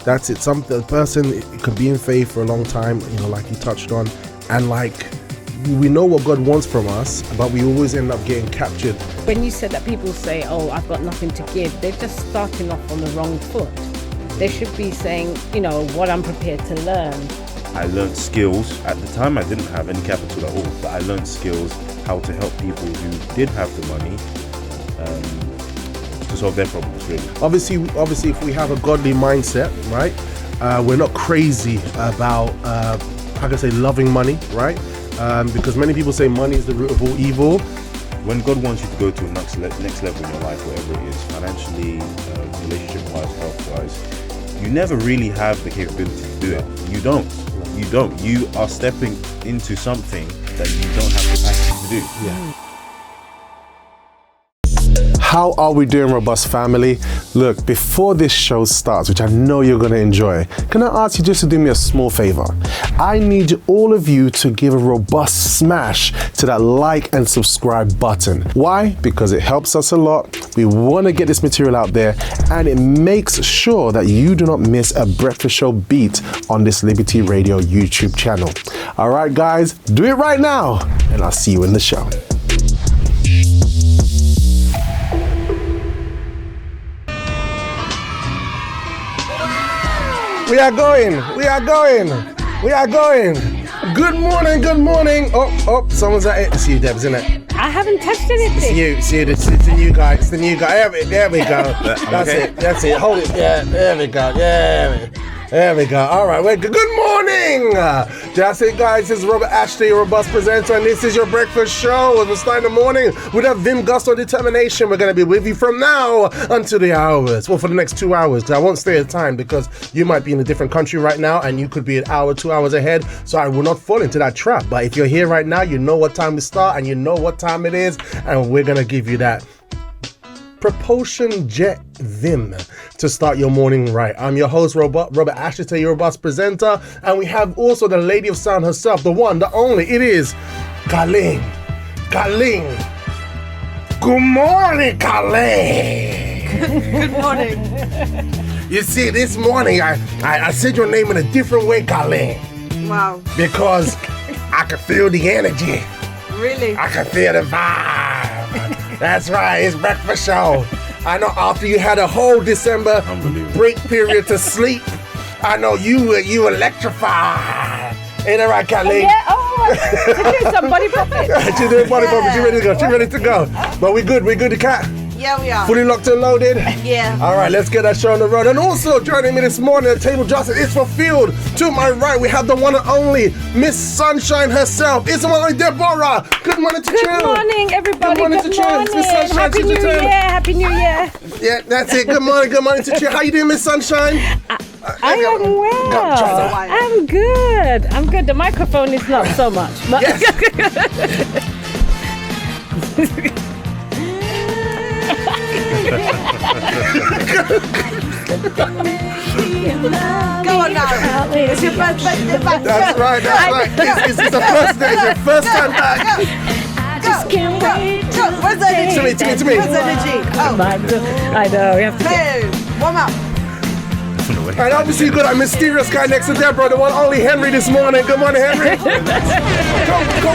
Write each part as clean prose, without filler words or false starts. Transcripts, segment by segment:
That's it. The person, it could be in faith for a long time, like you touched on, and like we know what God wants from us, but we always end up getting captured. When you said that people say, oh, I've got nothing to give, they're just starting off on the wrong foot. They should be saying, what I'm prepared to learn. I learned skills. At the time, I didn't have any capital at all, but I learned skills how to help people who did have the money to solve their problems, really. Obviously, if we have a godly mindset, right, we're not crazy about, loving money, right? Because many people say money is the root of all evil. When God wants you to go to a next level in your life, whatever it is, financially, relationship-wise, health-wise, you never really have the capability to do it. You don't. You are stepping into something that you don't have capacity to do. Yeah. How are we doing, Robust family? Look, before this show starts, which I know you're going to enjoy, can I ask you just to do me a small favor? I need all of you to give a robust smash to that like and subscribe button. Why? Because it helps us a lot. We want to get this material out there, and it makes sure that you do not miss a breakfast show beat on this Liberty Radio YouTube channel. All right, guys, do it right now, and I'll see you in the show. We are going. Good morning. Oh, someone's at it. It's you, Deb, isn't it? I haven't touched anything. It's the new guy. There we go. That's it. Hold it. Yeah, there we go. There we go. All right, good morning. That's it, guys. This is Robert Ashitey, your robust presenter, and this is your breakfast show. We're starting the morning with a vim, gusto, determination. We're going to be with you from now until the hours. Well, for the next 2 hours, because I won't stay at time, because you might be in a different country right now, and you could be an hour, 2 hours ahead, so I will not fall into that trap. But if you're here right now, you know what time we start, and you know what time it is, and we're going to give you that propulsion jet vim to start your morning right. I'm your host, Robert Ashitey, your robust presenter, and we have also the lady of sound herself, the one, the only. It is Colleen. Good morning, Colleen. Good morning. You see, this morning I said your name in a different way, Colleen. Wow. Because I could feel the energy. Really? I can feel the vibe. That's right, it's breakfast show. I know after you had a whole December break period to sleep, I know you electrified. Ain't that right, Colleen? She's doing some body puppet. She's doing body puppet. She's ready to go. But we good, the cat. Yeah, we are. Fully locked and loaded? Yeah. All right, let's get that show on the road. And also joining me this morning at Table Justice is fulfilled. To my right, we have the one and only Miss Sunshine herself. It's the one and only Deborah. Good morning to you. Good morning, everybody. Good morning to you. Miss Sunshine. Happy New Year. Happy New Year. Yeah, that's it. Good morning to you. How you doing, Miss Sunshine? I am well. I'm good. The microphone is not so much. But Yes. Go on now. It's your first birthday back. That's right. It's the first day. It's your first time back. just can't wait. Where's the energy? To me. Where's the energy? Oh. I know. We have to Boom. Warm up. And obviously you got that mysterious guy next to Deborah, the one only Henry this morning. Good morning, Henry. Go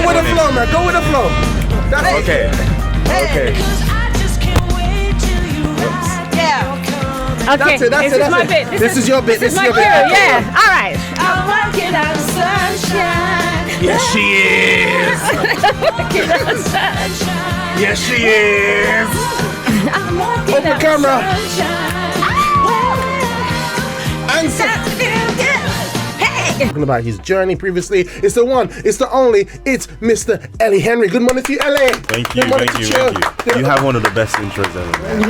with the flow, man. Go with the flow. That's Okay. Hey. Yeah. Okay, That's it. my bit. This is your bit. This is my cue. Yeah. All right. I'm walking out of sunshine. Yes, she is. Yes, she is. Open the camera. Answer. Talking about his journey previously. It's the one, it's the only, it's Mr. Elle Henry. Good morning to you, Elle. Thank you. You have one of the best intros ever, man.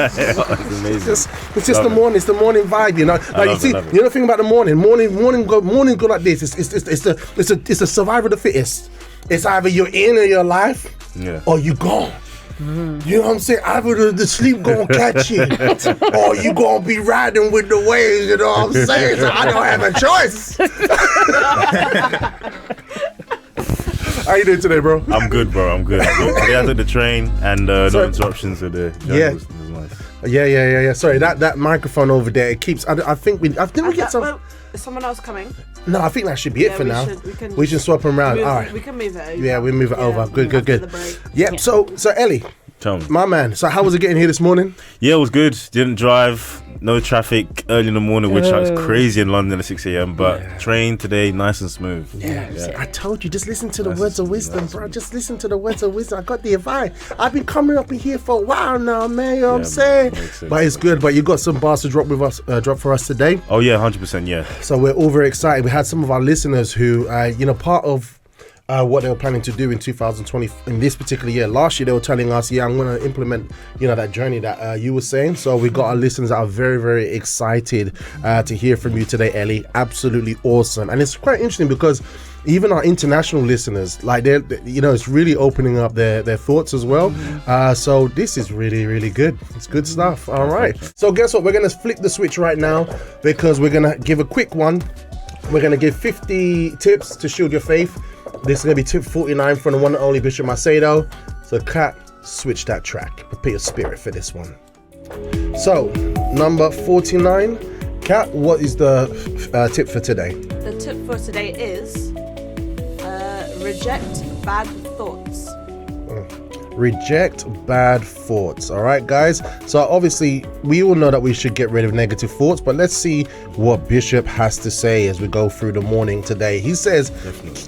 It's amazing. It's just the morning. It's the morning vibe, you know. Like you see, you know the thing about the morning. Morning go like this. It's a survival of the fittest. It's either you're in or your life, or you gone. You know what I'm saying? Either the sleep gonna catch you, or you gonna be riding with the waves. You know what I'm saying? So I don't have a choice. How you doing today, bro? I'm good, bro. Today I took the train and no interruptions with the journey. Was nice. Yeah. Sorry, that microphone over there. It keeps. I think we get some. Well, is someone else coming? No, I think that should be it for now. We can swap them around. All right. We can move it over. Yeah, we move it over. Good. after the break. Yep. So Elie, Tell me. my man. So how was it getting here this morning? Yeah, it was good. Didn't drive. No traffic early in the morning, which is crazy in London at 6 a.m. But train today, nice and smooth. Yeah. I told you, just listen to the words of wisdom, bro. Just listen to the words of wisdom. I got the advice. I've been coming up in here for a while now, man. You know what I'm saying? But it's good. But you got some bars to drop for us today. Oh yeah, 100%. Yeah. So we're all very excited. We had some of our listeners who, part of what they were planning to do in 2020 in this particular year. Last year they were telling us, I'm going to implement that journey that you were saying. So we got our listeners that are very, very excited to hear from you today, Elie. Absolutely awesome. And it's quite interesting because even our international listeners, like it's really opening up their thoughts as well. So this is really, really good. It's good stuff. All right. So guess what? We're going to flip the switch right now because we're going to give a quick one. We're going to give 50 tips to shield your faith. This is going to be tip 49 from the one and only Bishop Macedo. So, Kat, switch that track. Prepare your spirit for this one. So, number 49. Kat, what is the tip for today? The tip for today is reject bad thoughts. Reject bad thoughts. All right, guys. So obviously we all know that we should get rid of negative thoughts, but let's see what Bishop has to say as we go through the morning today. He says,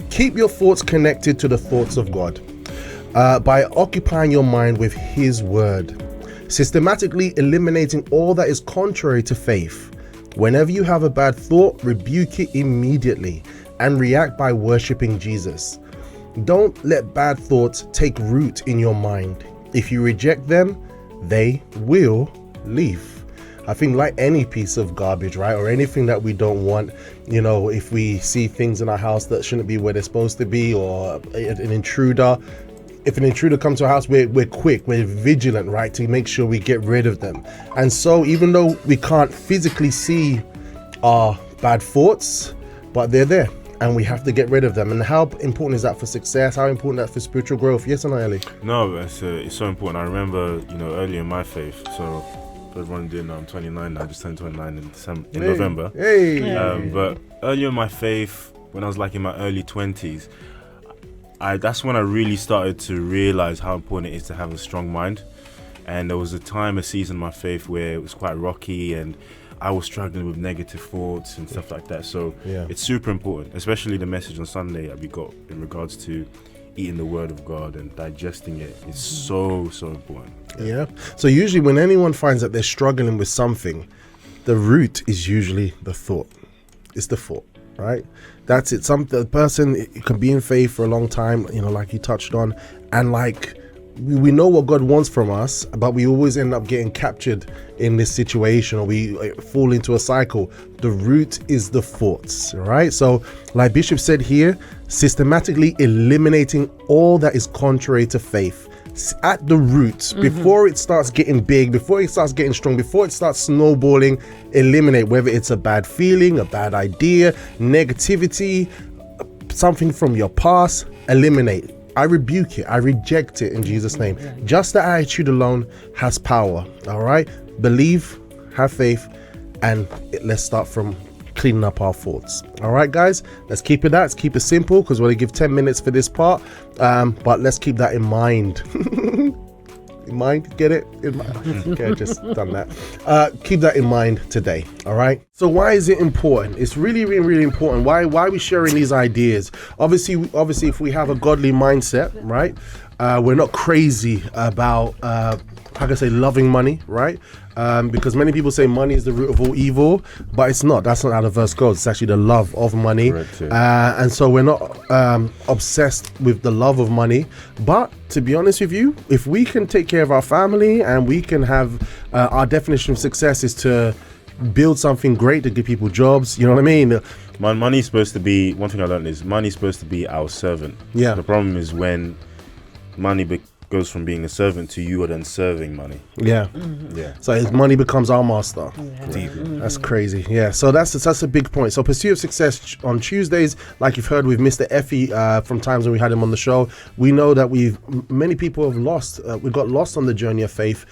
keep your thoughts connected to the thoughts of God by occupying your mind with His word, systematically eliminating all that is contrary to faith. Whenever you have a bad thought, rebuke it immediately and react by worshiping Jesus. Don't let bad thoughts take root in your mind. If you reject them, they will leave. I think like any piece of garbage, right, or anything that we don't want, if we see things in our house that shouldn't be where they're supposed to be, or an intruder, if an intruder comes to our house, we're quick, we're vigilant, right, to make sure we get rid of them. And so even though we can't physically see our bad thoughts, but they're there. And we have to get rid of them. And how important is that for success? How important is that for spiritual growth? Yes or no, Elie? No, it's so important. I remember, early in my faith. So for everyone doing, I'm 29 now. I just turned 29 in November. But earlier in my faith, when I was like in my early 20s, that's when I really started to realize how important it is to have a strong mind. And there was a season in my faith where it was quite rocky and I was struggling with negative thoughts and stuff like that. So it's super important, especially the message on Sunday that we got in regards to eating the word of God and digesting it is so important. Yeah. So usually when anyone finds that they're struggling with something, the root is usually the thought. It's the thought, right? That's it. The person can be in faith for a long time, like you touched on, and like we know what God wants from us, but we always end up getting captured in this situation, or we fall into a cycle. The root is the thoughts, right? So like Bishop said here, systematically eliminating all that is contrary to faith at the root, before it starts getting big, before it starts getting strong, before it starts snowballing. Eliminate, whether it's a bad feeling, a bad idea, negativity, something from your past. Eliminate. I rebuke it. I reject it in Jesus' name. Just the attitude alone has power. All right? Believe, have faith, and let's start from cleaning up our thoughts. All right, guys? Let's keep it that. Let's keep it simple because we're going to give 10 minutes for this part. But let's keep that in mind. In mind? Get it? Okay, just done that. Keep that in mind today. All right? So why is it important? It's really, really, really important. Why are we sharing these ideas? Obviously, if we have a godly mindset, right? We're not crazy about, loving money, right? Because many people say money is the root of all evil, but it's not. That's not how the verse goes. It's actually the love of money. And so we're not obsessed with the love of money. But to be honest with you, if we can take care of our family and we can have our definition of success is to build something great to give people jobs, you know what I mean? Money's supposed to be, one thing I learned is money's supposed to be our servant. Yeah. The problem is when money goes goes from being a servant to you are then serving money. Yeah. Yeah. So his money becomes our master. Deep. That's crazy. Yeah. So that's a big point. So Pursuit of Success on Tuesdays, like you've heard with Mr. Effie from times when we had him on the show, we know that many people have lost. We got lost on the journey of faith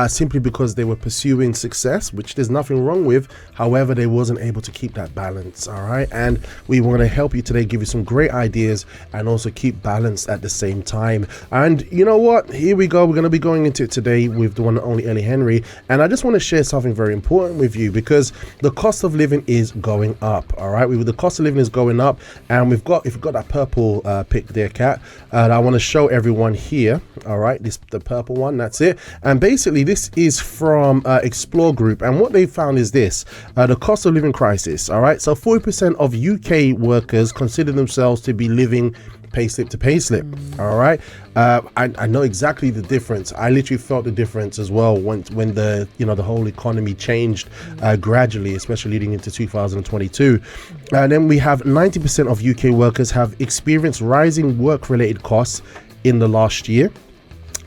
simply because they were pursuing success, which there's nothing wrong with. However, they wasn't able to keep that balance. All right. And we want to help you today, give you some great ideas and also keep balance at the same time. And you know what? Here we go. We're going to be going into it today with the one and only Ellie Henry. And I just want to share something very important with you because the cost of living is going up. All right. The cost of living is going up. And if you've got that purple pic there, Kat, I want to show everyone here. All right. The purple one. That's it. And basically, this is from Explore Group. And what they found is this, the cost of living crisis. All right. So 40% of UK workers consider themselves to be living payslip to payslip. All right. I know exactly the difference. I literally felt the difference as well when the the whole economy changed gradually, especially leading into 2022. And then we have 90% of UK workers have experienced rising work-related costs in the last year.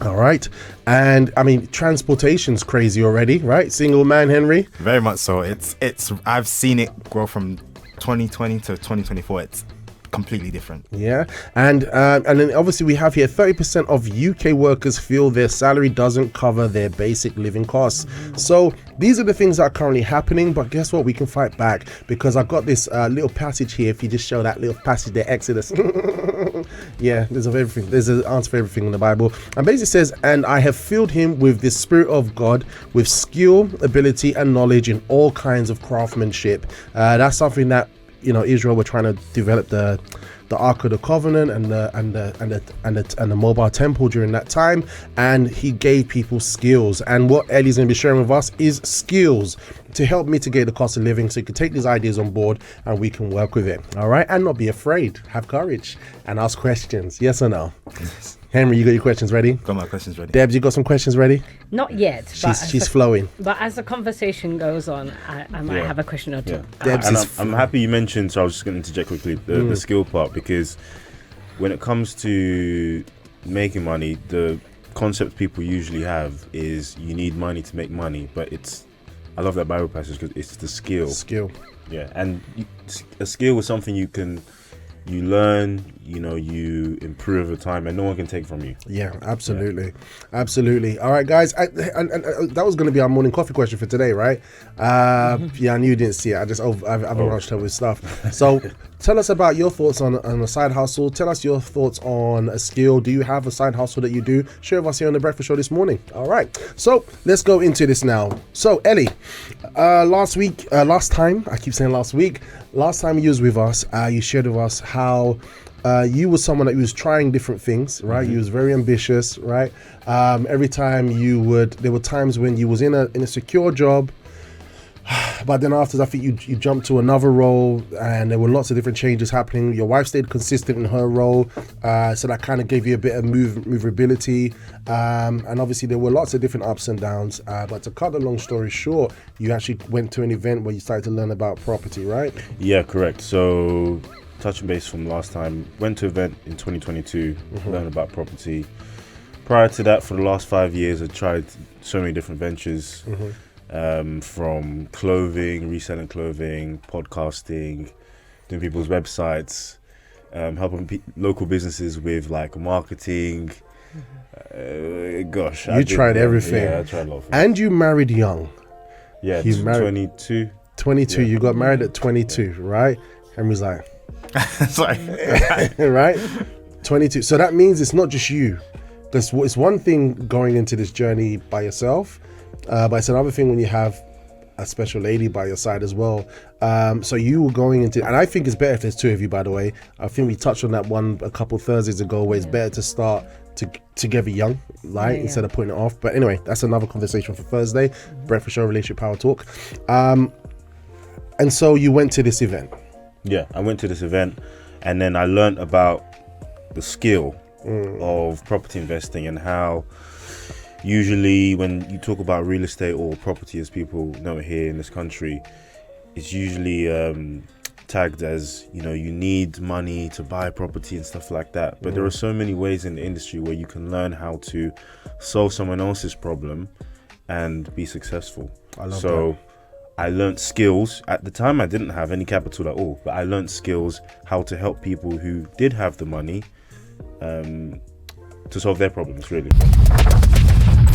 All right. And I mean, transportation's crazy already, right? Single man, Henry? Very much so. It's I've seen it grow from 2020 to 2024. It's completely different. Yeah. And then obviously we have here 30% of UK workers feel their salary doesn't cover their basic living costs. So these are the things that are currently happening, but guess what? We can fight back because I've got this little passage here. If you just show that little passage there, Exodus. Yeah, there's everything. There's an answer for everything in the Bible. And basically says, and I have filled him with the Spirit of God, with skill, ability, and knowledge in all kinds of craftsmanship. That's something that Israel were trying to develop the Ark of the Covenant and the mobile temple during that time, and he gave people skills. And what Ellie's going to be sharing with us is skills to help mitigate the cost of living, so you can take these ideas on board and we can work with it. All right, and not be afraid. Have courage and ask questions. Yes or no? Henry, you got your questions ready? Got my questions ready. Debs, you got some questions ready? Not yet. She's flowing. But as the conversation goes on, I might have a question or two. Debs And is I'm happy you mentioned, so I was just going to interject quickly, the skill part, because when it comes to making money, the concept people usually have is you need money to make money, but I love that Bible passage because it's the skill. Yeah, and a skill is something you learn, you improve over time, and no one can take from you. Yeah, absolutely. Absolutely. All right, guys. And that was going to be our morning coffee question for today, right? Yeah, I knew you didn't see it. I've rushed her with stuff. So tell us about your thoughts on a side hustle. Tell us your thoughts on a skill. Do you have a side hustle that you do? Share with us here on the Breakfast Show this morning. All right. So let's go into this now. So Ellie, last time you was with us, you shared with us how you were someone that was trying different things, right? You was very ambitious, right? Every time there were times when you was in a secure job, but then after, I think you jumped to another role, and there were lots of different changes happening. Your wife stayed consistent in her role, so that kind of gave you a bit of movability. And obviously there were lots of different ups and downs. But to cut the long story short, you actually went to an event where you started to learn about property, right? Yeah, correct. So touching base from last time, went to an event in 2022, learned about property. Prior to that, for the last 5 years, I tried so many different ventures. From clothing, reselling clothing, podcasting, doing people's websites, helping local businesses with like marketing. Gosh, you tried everything. Yeah, I tried a lot of things. And you married young. Yeah, you married 22. 22. Yeah. You got married at 22, right? Henry's like, Sorry. right? 22. So that means it's not just you. It's one thing going into this journey by yourself. But it's another thing when you have a special lady by your side as well. So you were going into, and I think it's better if there's two of you, by the way. I think we touched on that one a couple Thursdays ago, where it's better to start together young, right? Instead of putting it off. But anyway, that's another conversation for Thursday. Breakfast Show, Relationship Power Talk. And so you went to this event. Yeah, I went to this event, and then I learned about the skill of property investing, and how usually when you talk about real estate or property, as people know here in this country, it's usually tagged as, you know, you need money to buy property and stuff like that. But there are so many ways in the industry where you can learn how to solve someone else's problem and be successful. I love that. I learned skills. At the time, I didn't have any capital at all, but I learned skills how to help people who did have the money to solve their problems, really.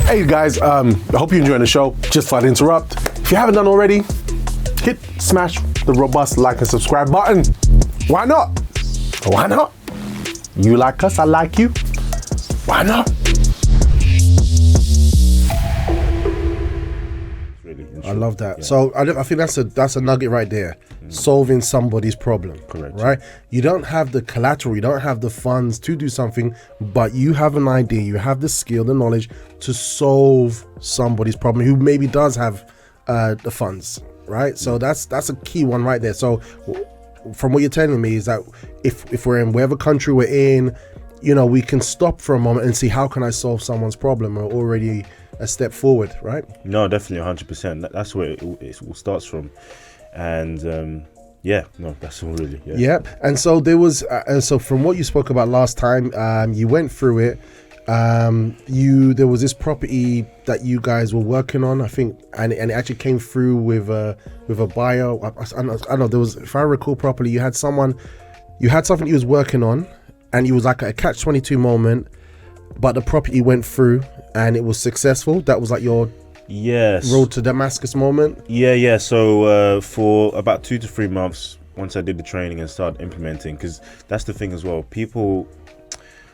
Hey guys, I hope you're enjoying the show. Just thought I'd interrupt. If you haven't done already, smash the robust like and subscribe button. Why not? Why not? You like us, I like you. Why not? I love that. Yeah. So I think that's a nugget right there. Solving somebody's problem. Correct. Right? You don't have the collateral, you don't have the funds to do something, but you have an idea, you have the skill, the knowledge to solve somebody's problem who maybe does have the funds. Right? So that's a key one right there. So from what you're telling me is that if we're in whatever country we're in, you know, we can stop for a moment and see how can I solve someone's problem. We're already a step forward, right? No, definitely 100%. That's where it all starts from. And that's all really. Yeah. And so there was, so from what you spoke about last time, you went through it. There was this property that you guys were working on, I think, and it actually came through with a buyer. I don't know. There was, if I recall properly, you had something you was working on, and it was like a catch-22 moment, but the property went through and it was successful. That was like your road to Damascus moment. Yeah. So for about 2 to 3 months, once I did the training and started implementing, because that's the thing as well.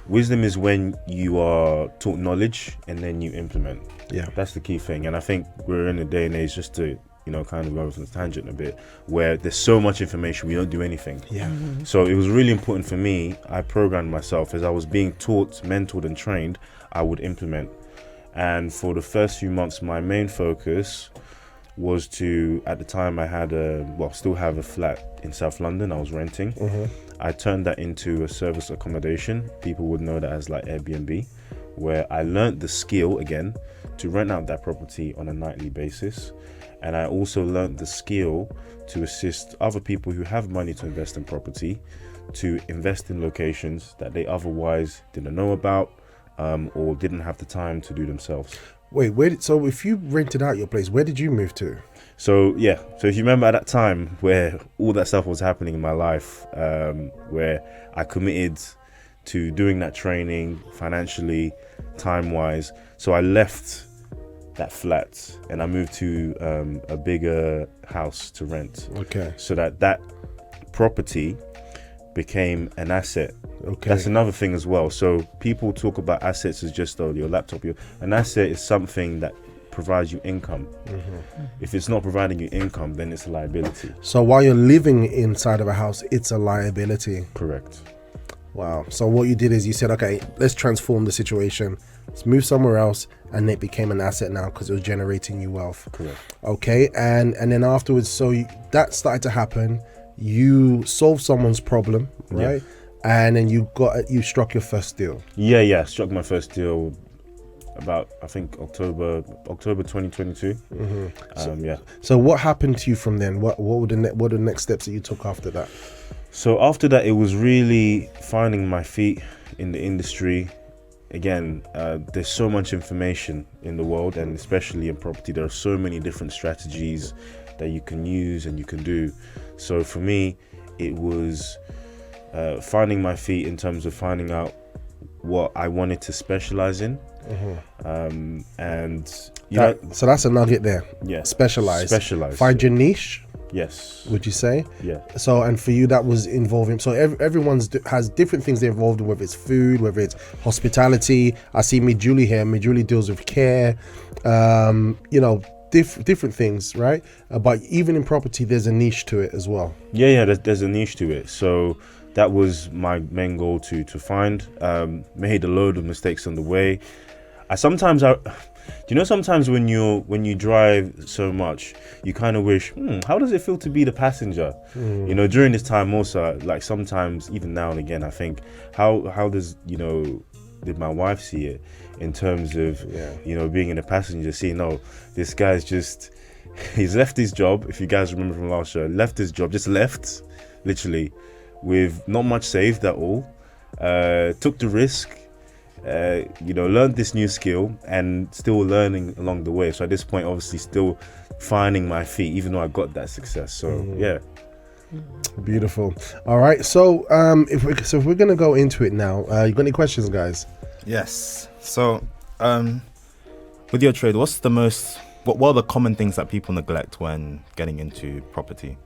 Wisdom is when you are taught knowledge and then you implement. Yeah, that's the key thing. And I think we're in a day and age, just to, you know, kind of go off on a tangent a bit, where there's so much information, we don't do anything. Yeah. So it was really important for me. I programmed myself as I was being taught, mentored and trained, I would implement. And for the first few months, my main focus was to, at the time I had still have a flat in South London I was renting. I turned that into a service accommodation. People would know that as like Airbnb, where I learned the skill again to rent out that property on a nightly basis. And I also learned the skill to assist other people who have money to invest in property, to invest in locations that they otherwise didn't know about, or didn't have the time to do themselves. Wait, so if you rented out your place, where did you move to? So if you remember at that time where all that stuff was happening in my life, where I committed to doing that training financially, time-wise, so I left that flat and I moved to a bigger house to rent. Okay. So that property became an asset. Okay. That's another thing as well. So people talk about assets as just your laptop. An asset is something that provides you income. If it's not providing you income, then it's a liability. So while you're living inside of a house, it's a liability. Correct. Wow. So what you did is you said, okay, let's transform the situation. Let's move somewhere else, and it became an asset now because it was generating you wealth. Correct. Okay, and then afterwards, so that started to happen. You solved someone's problem, right? Yeah. And then you struck your first deal. Yeah. Struck my first deal about, I think, October 2022. So what happened to you from then? What were the next steps that you took after that? So after that, it was really finding my feet in the industry. Again, there's so much information in the world, and especially in property, there are so many different strategies that you can use and you can do. So for me, it was finding my feet in terms of finding out what I wanted to specialize in. So that's a nugget there. Yeah. Specialize. Find your niche. Yes. Would you say? Yeah. So, and for you, that was involving. So everyone's has different things they're involved in, whether it's food, whether it's hospitality. I see Julie here. Julie deals with care. Different things, right? But even in property, there's a niche to it as well. Yeah. There's a niche to it. So that was my main goal to find. Made a load of mistakes on the way. Sometimes when you drive so much, you kind of wish, how does it feel to be the passenger? During this time also, like sometimes, even now and again, I think, how does, did my wife see it in terms of, being in a passenger, seeing, this guy's he's left his job. If you guys remember from last show, just left literally, with not much saved at all. Took the risk, learned this new skill and still learning along the way. So at this point, obviously still finding my feet, even though I got that success. So yeah. Beautiful. All right. So if we're gonna go into it now, you got any questions, guys? Yes. So, with your trade, what are the common things that people neglect when getting into property?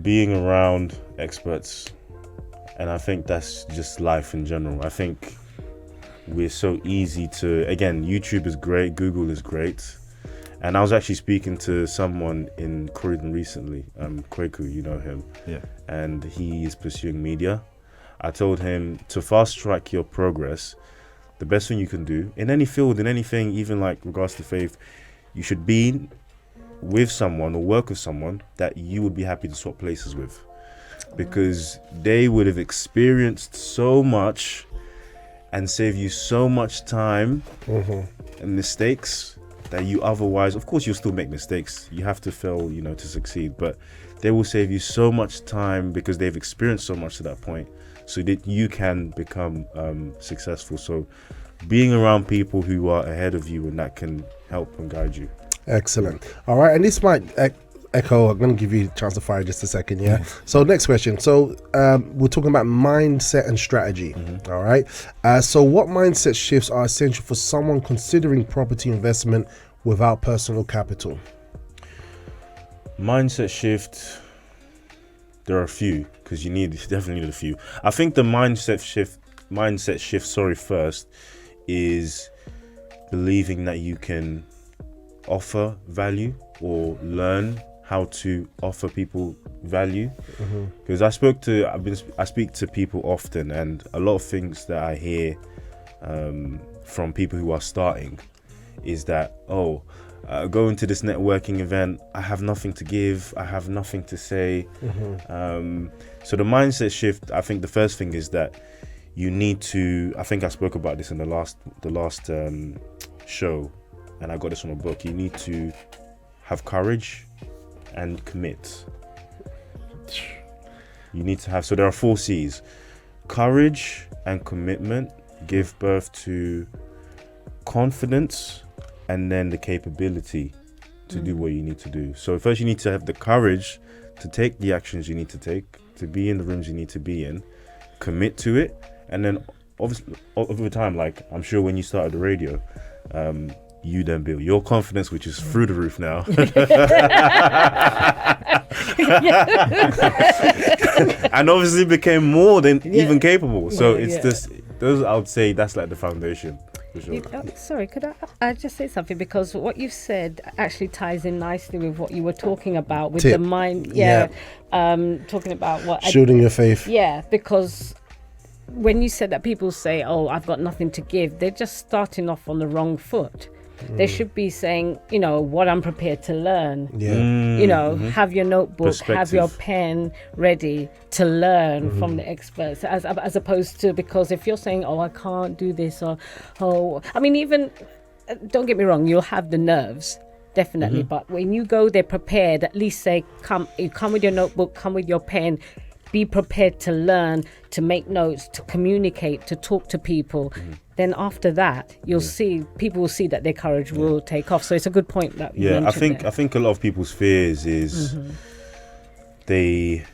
Being around experts. And I think that's just life in general. I think we're so easy to, again, YouTube is great, Google is great. And I was actually speaking to someone in Croydon recently, Kweku, you know him. Yeah. And he is pursuing media. I told him to fast track your progress, the best thing you can do in any field, in anything, even like regards to faith, you should be with someone or work with someone that you would be happy to swap places with. Because they would have experienced so much and save you so much time and mistakes that you otherwise, of course you'll still make mistakes, you have to fail, to succeed, but they will save you so much time because they've experienced so much to that point so that you can become successful. So being around people who are ahead of you and that can help and guide you. Excellent. All right, and this might echo, I'm going to give you a chance to fire just a second, yeah? So next question. So we're talking about mindset and strategy, all right? So what mindset shifts are essential for someone considering property investment without personal capital? Mindset shift, there are a few, because you definitely need a few. I think the mindset shift first is believing that you can offer value or learn how to offer people value. Because I speak to people often, and a lot of things that I hear from people who are starting is that, going to this networking event, I have nothing to give, I have nothing to say. So the mindset shift, I think the first thing is that you need to, I think I spoke about this in the last show, and I got this from a book. You need to have courage and commit. You need to have, so there are 4 C's. Courage and commitment give birth to confidence and then the capability to do what you need to do. So first you need to have the courage to take the actions you need to take, to be in the rooms you need to be in, commit to it, and then obviously over time, like I'm sure when you started the radio, you then build your confidence, which is through the roof now. And obviously became more than even capable. So those I would say that's like the foundation. For sure. Sorry, could I just say something? Because what you've said actually ties in nicely with what you were talking about with the mind. Talking about what shielding your faith. Yeah, because when you said that people say, I've got nothing to give, they're just starting off on the wrong foot. They should be saying, what I'm prepared to learn. Have your notebook, have your pen ready to learn from the experts, as opposed to, because if you're saying, I can't do this, or I mean, even, don't get me wrong, you'll have the nerves, definitely, but when you go there prepared, at least say, come with your notebook, come with your pen, be prepared to learn, to make notes, to communicate, to talk to people. Then after that, you'll see, people will see that their courage will take off. So it's a good point that you mentioned. I think a lot of people's fears is they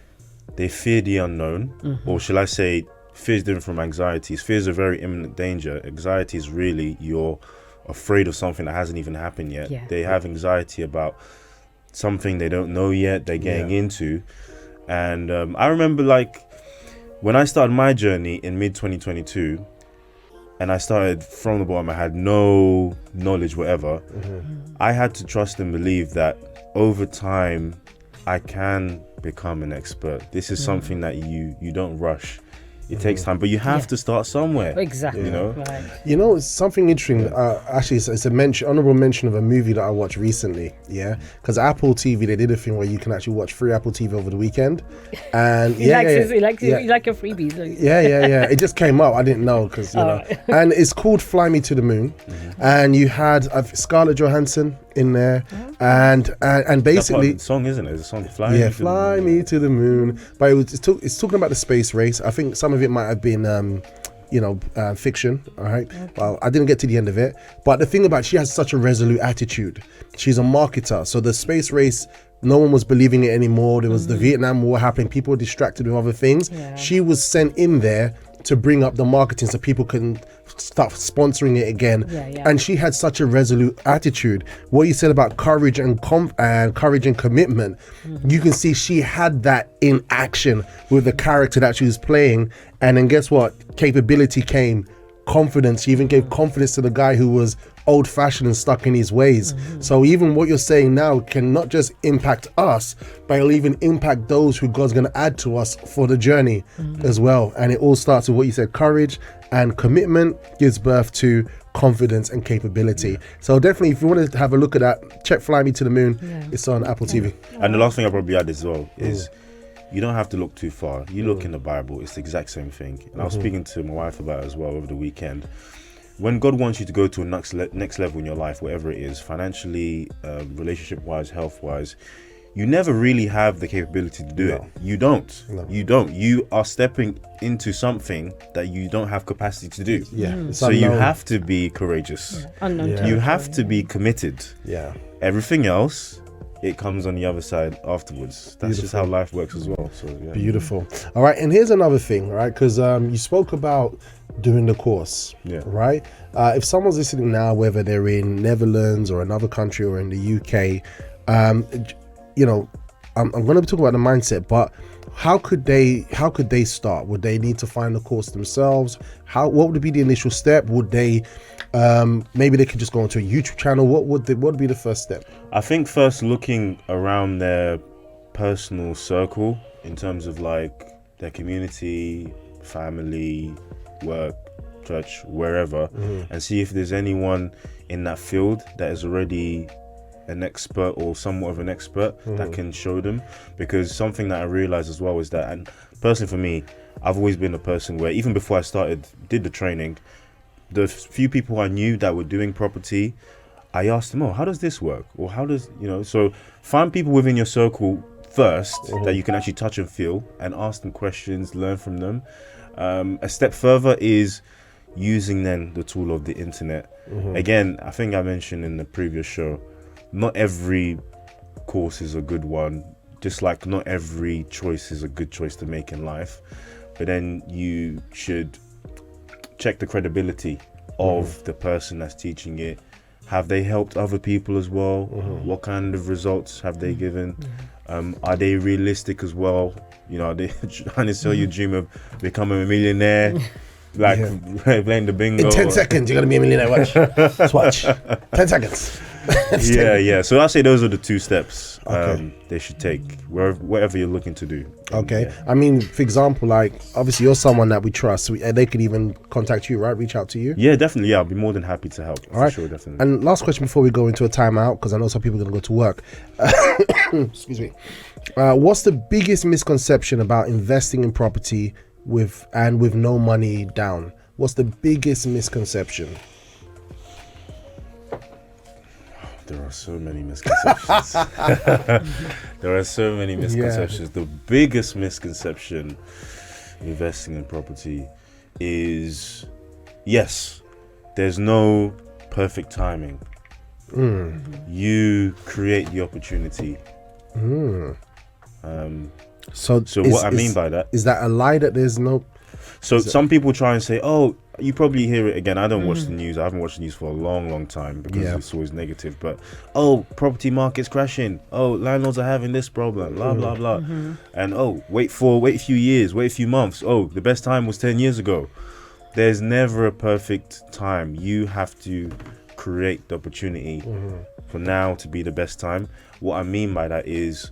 fear the unknown, or shall I say, fear is different from anxieties. Fear is a very imminent danger. Anxiety is really you're afraid of something that hasn't even happened yet. Yeah. They have anxiety about something they don't know yet, they're getting into. And I remember, like, when I started my journey in mid-2022, and I started from the bottom, I had no knowledge, whatever. I had to trust and believe that over time, I can become an expert. This is something that you don't rush. It takes time, but you have to start somewhere. Exactly. Right. It's something interesting. Actually, it's a honorable mention of a movie that I watched recently. Yeah, because Apple TV, they did a thing where you can actually watch free Apple TV over the weekend. And you like your freebies. Yeah. It just came up. I didn't know because and it's called Fly Me to the Moon. And you had Scarlett Johansson in there, and basically That song, isn't it? It's a song, Fly Me to the Fly Moon. Me to the Moon. But it's talking about the space race. I think some of it might have been fiction. All right. Well, I didn't get to the end of it. But the thing about she has such a resolute attitude. She's a marketer. So the space race, no one was believing it anymore. There was the Vietnam War happening. People were distracted with other things. Yeah. She was sent in there to bring up the marketing so people can start sponsoring it again. And she had such a resolute attitude. What you said about courage and courage and commitment, you can see she had that in action with the character that she was playing. And then guess what? Capability came, confidence. She even gave confidence to the guy who was old-fashioned and stuck in his ways. So even what you're saying now can not just impact us, but it'll even impact those who God's going to add to us for the journey as well. And it all starts with what you said: courage and commitment gives birth to confidence and capability. So definitely, if you want to have a look at that, check Fly Me to the Moon. It's on Apple TV. And the last thing I'll probably add as well is you don't have to look too far. You look in the Bible, it's the exact same thing. And I was speaking to my wife about it as well over the weekend. When God wants you to go to a next level in your life, whatever it is, financially, relationship-wise, health-wise, you never really have the capability to do it. You don't. You don't. You are stepping into something that you don't have capacity to do. So you have to be courageous. You have to be committed. Everything else, it comes on the other side afterwards. That's just how life works as well. So Beautiful. All right, and here's another thing, right? Because you spoke about doing the course, right? If someone's listening now, whether they're in Netherlands or another country or in the UK, I'm going to talk about the mindset, but how could they start? Would they need to find the course themselves? What would be the initial step? Would they maybe they could just go onto a YouTube channel? What would be the first step? I think first looking around their personal circle in terms of like their community, family, work, church, wherever, and see if there's anyone in that field that is already an expert or somewhat of an expert that can show them. Because something that I realized as well is that, and personally for me, I've always been a person where even before I did the training, the few people I knew that were doing property, I asked them, how does this work? Or how does, so find people within your circle first that you can actually touch and feel, and ask them questions, learn from them. A step further is using then the tool of the internet. Again, I think I mentioned in the previous show, not every course is a good one, just like not every choice is a good choice to make in life. But then you should check the credibility of the person that's teaching it. Have they helped other people as well? What kind of results have they given? Are they realistic as well? Are they trying to sell you a dream of becoming a millionaire? Like playing the bingo. In 10 seconds, you're going to be a millionaire. Watch. Just watch. 10 seconds. So I say those are the two steps they should take whatever you're looking to do. I mean, for example, like obviously you're someone that we trust, they could even contact you, right? Reach out to you. Definitely. I'll be more than happy to help. All right, sure, definitely. And last question before we go into a timeout, because I know some people are going to go to work. Excuse me. What's the biggest misconception about investing in property with no money down? What's the biggest misconception? There are so many misconceptions. The biggest misconception investing in property is, yes, there's no perfect timing. You create the opportunity. So what I mean by that is that a lie that there's no. So some people try and say, you probably hear it again. I don't watch the news. I haven't watched the news for a long, long time because it's always negative. But property market's crashing. Landlords are having this problem. Blah blah blah. And wait a few years. Wait a few months. The best time was 10 years ago. There's never a perfect time. You have to create the opportunity for now to be the best time. What I mean by that is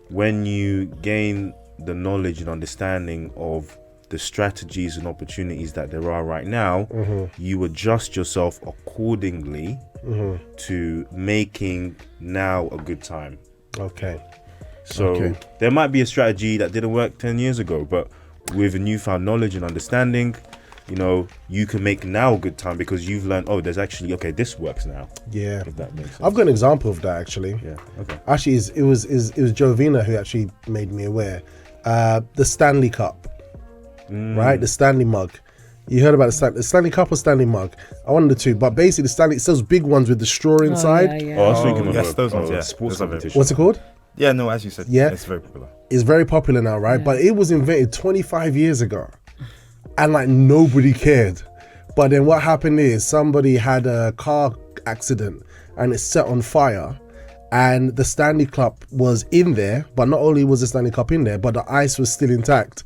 when you gain the knowledge and understanding of the strategies and opportunities that there are right now, you adjust yourself accordingly to making now a good time. So there might be a strategy that didn't work 10 years ago, but with a newfound knowledge and understanding, you know, you can make now good time because you've learned, oh, there's actually, okay, this works now. Yeah. If that makes sense. I've got an example of that actually. Yeah, okay. Actually, it was Jovina who actually made me aware. The Stanley Cup, right? The Stanley mug. You heard about the Stanley Cup or Stanley mug? I one of the two, but basically the Stanley, it's those big ones with the straw inside. Yeah, Oh, I was thinking yes, of those ones, yeah. sports Those are very- competition. What's it called? Yeah, no, as you said, Yeah. it's very popular. It's very popular now, right? But it was invented 25 years ago, and like nobody cared. But then what happened is somebody had a car accident and it set on fire. And the Stanley Cup was in there, but not only was the Stanley Cup in there, but the ice was still intact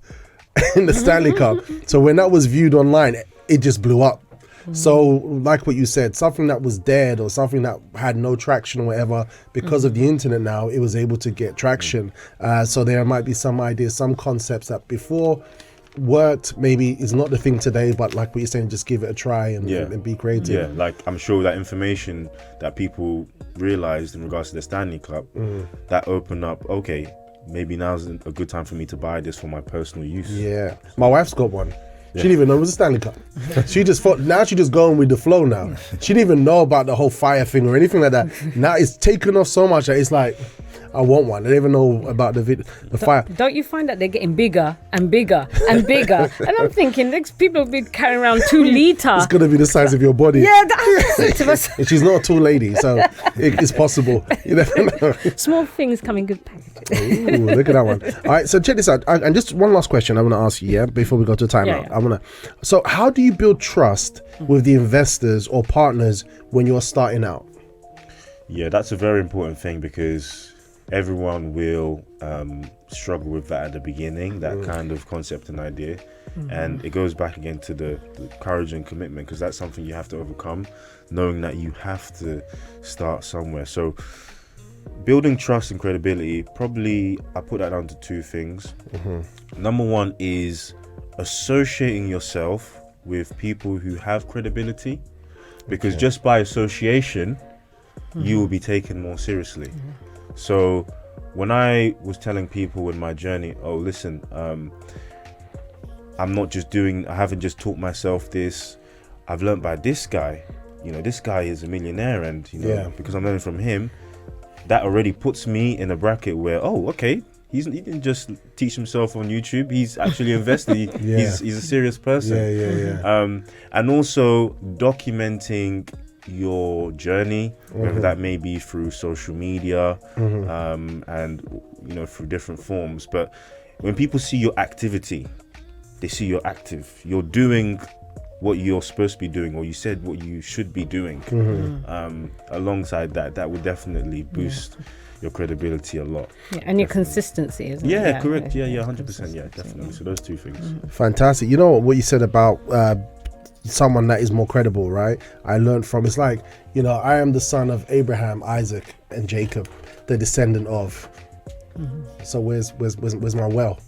in the Stanley Cup. So when that was viewed online, it just blew up. So like what you said, something that was dead or something that had no traction or whatever, because of the internet now, it was able to get traction. So there might be some ideas, some concepts that before worked, maybe is not the thing today, but like what you're saying, just give it a try and be creative. Yeah, like I'm sure that information that people realized in regards to the Stanley Cup, that opened up, okay, maybe now's a good time for me to buy this for my personal use. Yeah. My wife's got one. She didn't even know it was a Stanley Cup. She just thought, now she just going with the flow now. She didn't even know about the whole fire thing or anything like that. Now it's taken off so much that it's like, I want one. I don't even know about the fire. Don't you find that they're getting bigger and bigger and bigger? And I'm thinking, next people will be carrying around 2 litre. It's going to be the size of your body. Yeah, that's And she's not a tall lady, so it's possible. You never know. small things come in good packages. Ooh, look at that one. All right, so check this out. And just one last question I want to ask you, before we go to timeout. Yeah. So how do you build trust with the investors or partners when you're starting out? Yeah, that's a very important thing because everyone will struggle with that at the beginning, that kind of concept and idea. And it goes back again to the courage and commitment, because that's something you have to overcome, knowing that you have to start somewhere. So building trust and credibility, probably I put that down to 2 things. Number 1 is associating yourself with people who have credibility, because just by association, you will be taken more seriously. So when I was telling people in my journey, oh, listen, I haven't just taught myself this, I've learned by this guy. You know, this guy is a millionaire, and, you know, because I'm learning from him, that already puts me in a bracket where, oh, okay, he didn't just teach himself on YouTube, he's actually invested. He's a serious person. And also documenting your journey, whether that may be through social media, and, you know, through different forms. But when people see your activity, they see you're active, you're doing what you're supposed to be doing, or you said what you should be doing. Alongside that would definitely boost your credibility a lot. And your consistency, isn't it? Yeah, correct. Yeah, 100%. Yeah, definitely. So those 2 things. Fantastic. You know what you said about someone that is more credible, right? I learned from, it's like, you know, I am the son of Abraham, Isaac, and Jacob, the descendant of. So where's my well?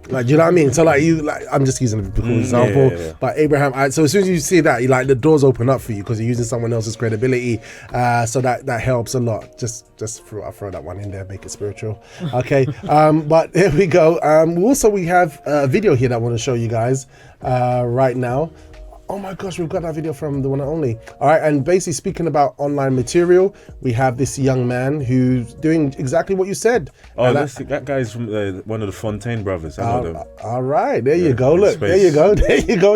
Like, do you know what I mean? So like I'm just using a typical example, but Abraham. So as soon as you see that, you like the doors open up for you because you're using someone else's credibility. So that helps a lot. Just I'll throw that one in there, make it spiritual. Okay. But here we go. Also we have a video here that I want to show you guys right now. Oh my gosh, we've got that video from the one and only. All right, and basically speaking about online material, we have this young man who's doing exactly what you said. Oh, that guy's from one of the Fontaine brothers. I know them. All right, there you go. Look, there you go.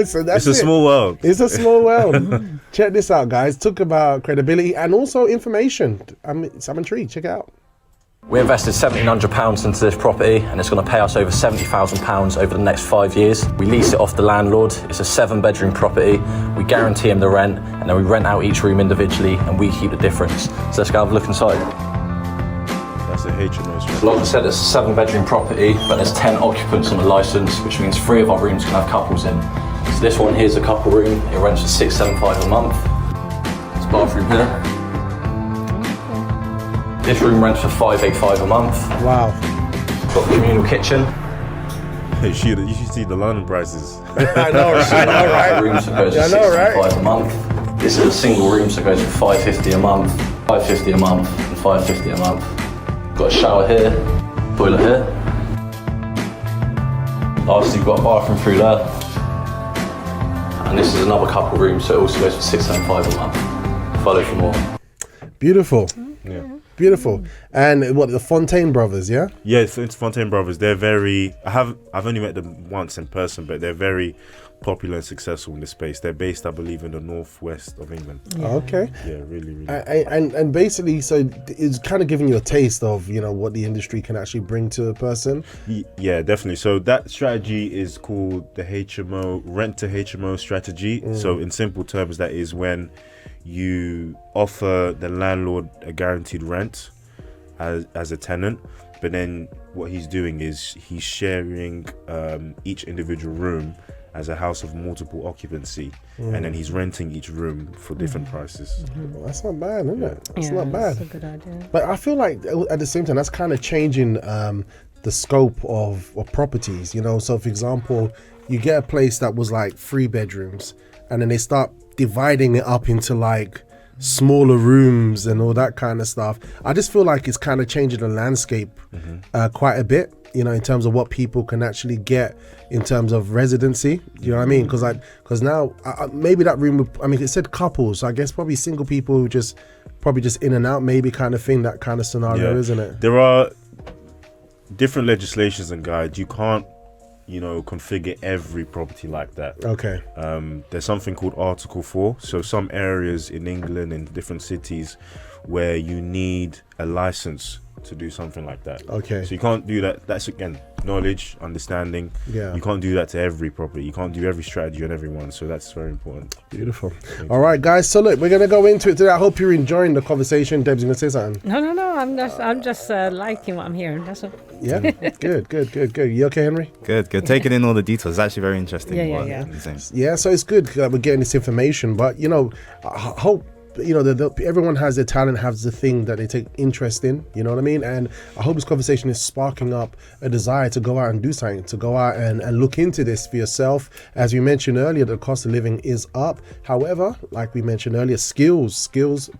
So that's It's a small world. It's a small world. Check this out, guys. Talk about credibility and also information. I'm intrigued. Check it out. We invested £1,700 into this property and it's going to pay us over £70,000 over the next 5 years. We lease it off the landlord. It's a 7-bedroom property. We guarantee him the rent and then we rent out each room individually and we keep the difference. So let's go have a look inside. That's a HMO. So like I said, it's a 7-bedroom property, but there's 10 occupants on the licence, which means 3 of our rooms can have couples in. So this one here's a couple room. It rents for $675 a month. There's a bathroom here. This room rents for $585 a month. Wow. Got the communal kitchen. You should see the London prices. I know, right? Rooms that goes for $65 a month. This is a single room, so it goes for $550 a month, $550 a month, and $550 a month. Got a shower here, toilet here. Lastly, you've got a bathroom through there. and this is another couple room, so it also goes for $675 a month. Follow for more. Beautiful. Yeah. Beautiful. And what, the Fontaine brothers, yeah? Yeah, it's Fontaine Brothers. They're very. I've only met them once in person, but they're very popular and successful in the space. They're based, I believe, in the northwest of England. Okay. Yeah, really. And basically, so it's kind of giving you a taste of, you know, what the industry can actually bring to a person. Yeah, definitely. So that strategy is called the HMO, rent to HMO strategy. So in simple terms, that is when you offer the landlord a guaranteed rent as a tenant, but then what he's doing is he's sharing each individual room as a house of multiple occupancy, and then he's renting each room for different prices. Well, that's not bad, isn't it? That's Yeah, not bad. That's a good idea. But I feel like at the same time, that's kind of changing the scope of properties, you know. So for example, you get a place that was like 3 bedrooms, and then they start dividing it up into like smaller rooms and all that kind of stuff. I just feel like it's kind of changing the landscape quite a bit, you know, in terms of what people can actually get in terms of residency. You know what I mean? Because now maybe that room, I mean, it said couples, so I guess probably single people who just in and out, maybe kind of thing, that kind of scenario, isn't it? There are different legislations and guides. You can't, you know, configure every property like that. Okay. There's something called Article 4. So some areas in England, in different cities, where you need a license to do something like that. Okay. So you can't do that. That's, again, knowledge, understanding. Yeah. You can't do that to every property. You can't do every strategy on everyone. So that's very important. Beautiful. All right, guys. So look, we're gonna go into it today. I hope you're enjoying the conversation. Deb's gonna say something. No. I'm just liking what I'm hearing. That's all. Yeah. Good. You okay, Henry? Good. Taking in all the details. It's actually very interesting. Yeah. What he's saying. Yeah. So it's good that we're getting this information, but you know, I hope, you know, everyone has their talent, has the thing that they take interest in, you know what I mean? And I hope this conversation is sparking up a desire to go out and do something, to go out and look into this for yourself. As we mentioned earlier, the cost of living is up. However, like we mentioned earlier, skills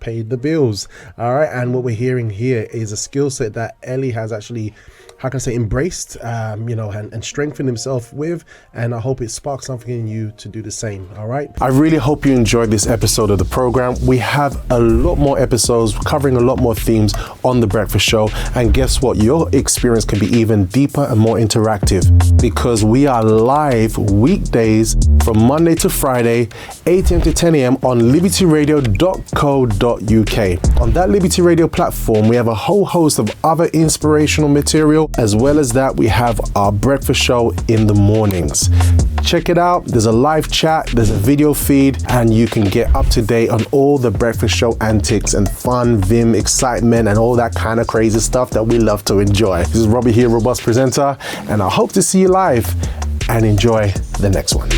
paid the bills. All right. And what we're hearing here is a skill set that Elie has actually, how can I say, embraced, you know, and strengthened himself with. And I hope it sparks something in you to do the same. All right. I really hope you enjoyed this episode of the program. We have a lot more episodes covering a lot more themes on The Breakfast Show. And guess what? Your experience can be even deeper and more interactive, because we are live weekdays from Monday to Friday, 8 a.m. to 10 a.m. on libertyradio.co.uk. On that Liberty Radio platform, we have a whole host of other inspirational material. As well as that, we have our breakfast show in the mornings. Check it out. There's a live chat, there's a video feed, and you can get up to date on all the breakfast show antics and fun, vim, excitement, and all that kind of crazy stuff that we love to enjoy. This is Robbie here, Robust Presenter, and I hope to see you live and enjoy the next one.